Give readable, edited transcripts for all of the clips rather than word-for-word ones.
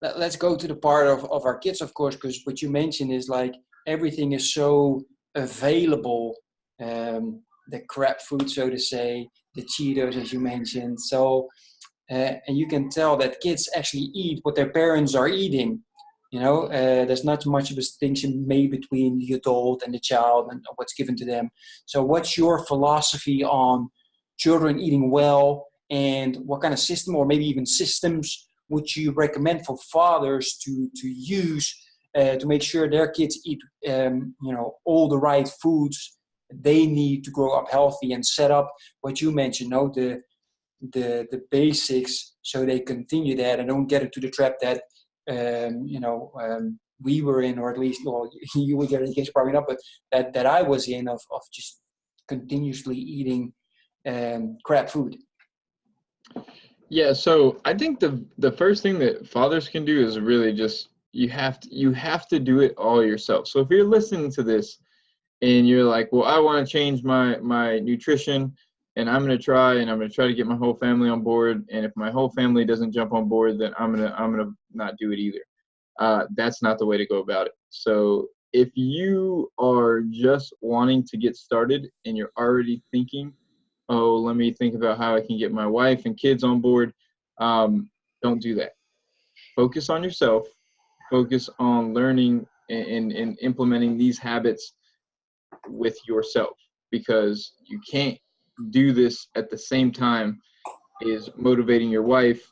let's go to the part of our kids, of course, because what you mentioned is like everything is so available. The crap food, so to say, the Cheetos, as you mentioned. So, and you can tell that kids actually eat what their parents are eating. There's not much of a distinction made between the adult and the child and what's given to them. So what's your philosophy on children eating well, and what kind of system or maybe even systems would you recommend for fathers to use to make sure their kids eat all the right foods they need to grow up healthy and set up what you mentioned, the basics, so they continue that and don't get into the trap that we were in, or at least, well, you with your education probably not, but that I was in, of just continuously eating crap food. Yeah, so I think the first thing that fathers can do is really just you have to do it all yourself. So if you're listening to this and you're like, well, I want to change my nutrition, and I'm going to try to get my whole family on board, and if my whole family doesn't jump on board, then I'm going to not do it either. That's not the way to go about it. So if you are just wanting to get started and you're already thinking, oh, let me think about how I can get my wife and kids on board, don't do that. Focus on yourself. Focus on learning and implementing these habits with yourself, because you can't do this at the same time as motivating your wife,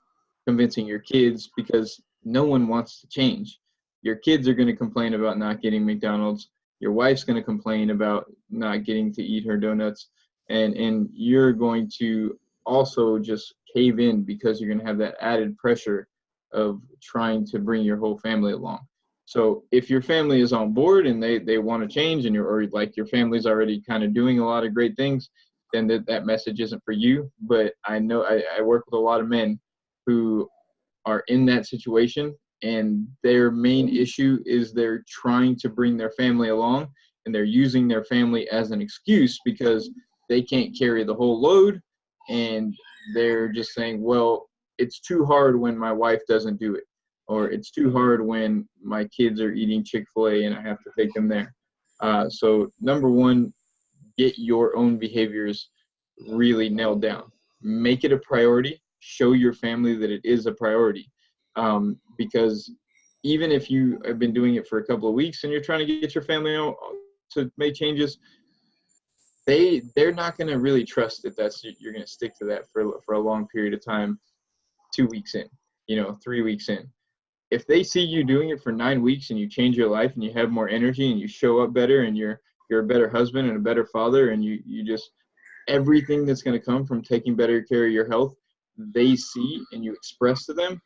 convincing your kids, because no one wants to change. Your kids are going to complain about not getting McDonald's. Your wife's going to complain about not getting to eat her donuts. And you're going to also just cave in because you're going to have that added pressure of trying to bring your whole family along. So if your family is on board and they want to change, and or like your family's already kind of doing a lot of great things, then that message isn't for you. But I know I work with a lot of men who are in that situation, and their main issue is they're trying to bring their family along, and they're using their family as an excuse because they can't carry the whole load, and they're just saying, well, it's too hard when my wife doesn't do it, or it's too hard when my kids are eating Chick-fil-A and I have to take them there. So number one, get your own behaviors really nailed down. Make it a priority. Show your family that it is a priority. Because even if you have been doing it for a couple of weeks and you're trying to get your family to make changes, they're not going to really trust that you're going to stick to that for a long period of time. 2 weeks in, 3 weeks in. If they see you doing it for 9 weeks and you change your life and you have more energy and you show up better and you're a better husband and a better father, and you just, everything that's going to come from taking better care of your health, they see and you express to them,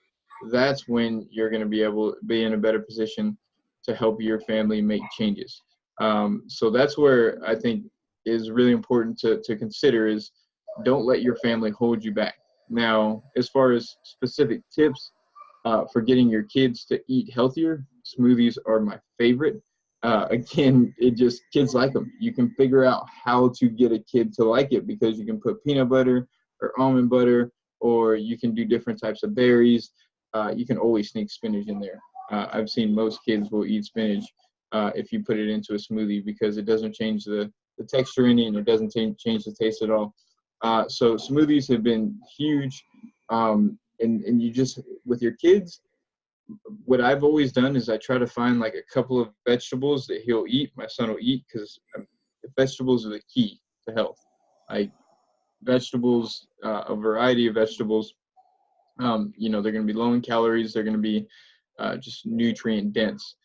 that's when you're going to be able to be in a better position to help your family make changes. So that's where I think is really important to consider, is don't let your family hold you back. Now, as far as specific tips for getting your kids to eat healthier, smoothies are my favorite. Again, kids like them. You can figure out how to get a kid to like it, because you can put peanut butter or almond butter, or you can do different types of berries. You can always sneak spinach in there. I've seen most kids will eat spinach if you put it into a smoothie, because it doesn't change the texture in it, and it doesn't change the taste at all. So smoothies have been huge. And you just, with your kids, what I've always done is I try to find like a couple of vegetables that he'll eat, my son will eat, because vegetables are the key to health. Like vegetables, a variety of vegetables, they're going to be low in calories. They're going to be just nutrient dense.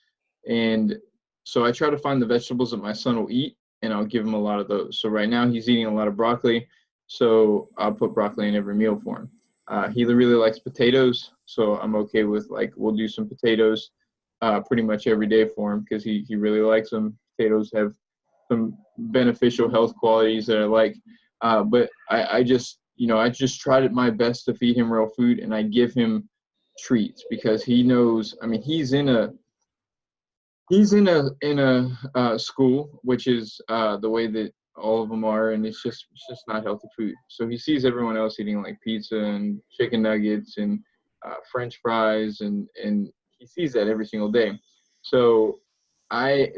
And so I try to find the vegetables that my son will eat, and I'll give him a lot of those. So right now he's eating a lot of broccoli, so I'll put broccoli in every meal for him. He really likes potatoes, so I'm okay with, like, we'll do some potatoes pretty much every day for him, because he really likes them. Potatoes have some beneficial health qualities that I like. But I just tried my best to feed him real food, and I give him treats, because he knows, I mean, he's in a school, which is the way that all of them are, and it's just not healthy food. So he sees everyone else eating like pizza and chicken nuggets and French fries, and he sees that every single day. So I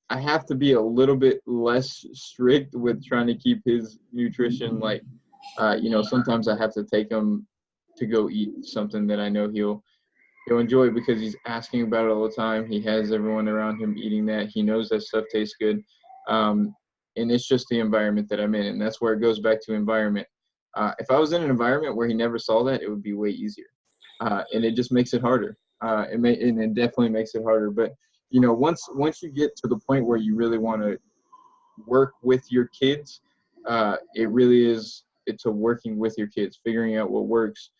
have to be a little bit less strict with trying to keep his nutrition. Like, sometimes I have to take him to go eat something that I know he'll enjoy because he's asking about it all the time. He has everyone around him eating that. He knows that stuff tastes good. And it's just the environment that I'm in. And that's where it goes back to environment. If I was in an environment where he never saw that, it would be way easier. And it just makes it harder. And it definitely makes it harder. But, once you get to the point where you really want to work with your kids, it really is, it's a working with your kids, figuring out what works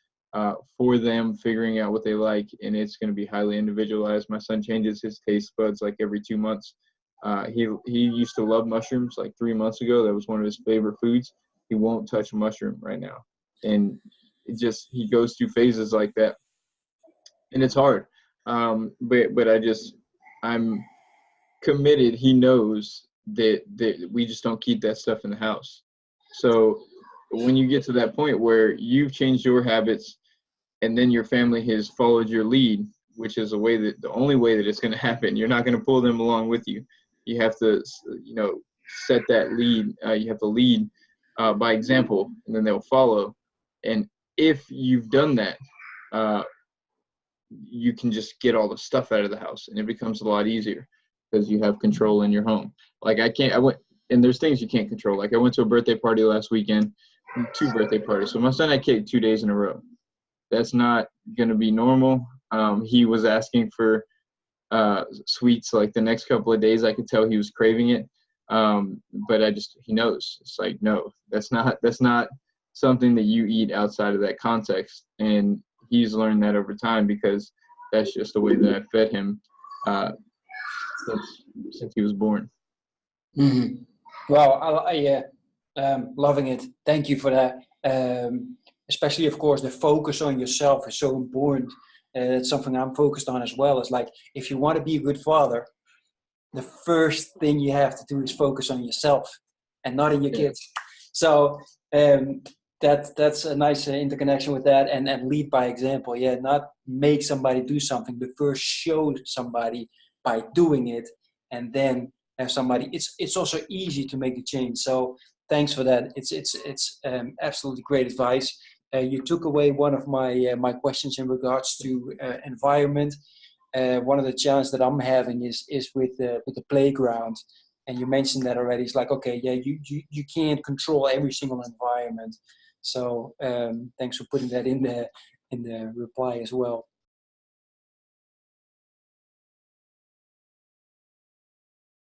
for them, figuring out what they like, and it's going to be highly individualized. My son changes his taste buds like every 2 months. He used to love mushrooms like 3 months ago. That was one of his favorite foods. He won't touch a mushroom right now, and he goes through phases like that, and it's hard. But I'm committed. He knows that we just don't keep that stuff in the house. So when you get to that point where you've changed your habits and then your family has followed your lead, which is the only way that it's going to happen, you're not going to pull them along with you. You have to, set that lead. You have to lead by example, and then they'll follow. And if you've done that, you can just get all the stuff out of the house, and it becomes a lot easier because you have control in your home. Like and there's things you can't control. Like I went to a birthday party last weekend, 2 birthday parties. So my son had cake 2 days in a row. That's not going to be normal. He was asking for sweets like the next couple of days. I could tell he was craving it. But he knows. It's like, no, that's not something that you eat outside of that context. And he's learned that over time because that's just the way that I fed him since he was born. Mm-hmm. Well, loving it. Thank you for that. Especially, of course, the focus on yourself is so important. It's something I'm focused on as well. It's like, if you want to be a good father, the first thing you have to do is focus on yourself and not in your kids. So that's a nice interconnection with that, and lead by example. Yeah, not make somebody do something, but first show somebody by doing it, and then have somebody. It's also easy to make the change. So thanks for that. It's absolutely great advice. You took away one of my questions in regards to environment. One of the challenges that I'm having is with the playground, and you mentioned that already. It's like, okay, yeah, you can't control every single environment. So thanks for putting that in the reply as well.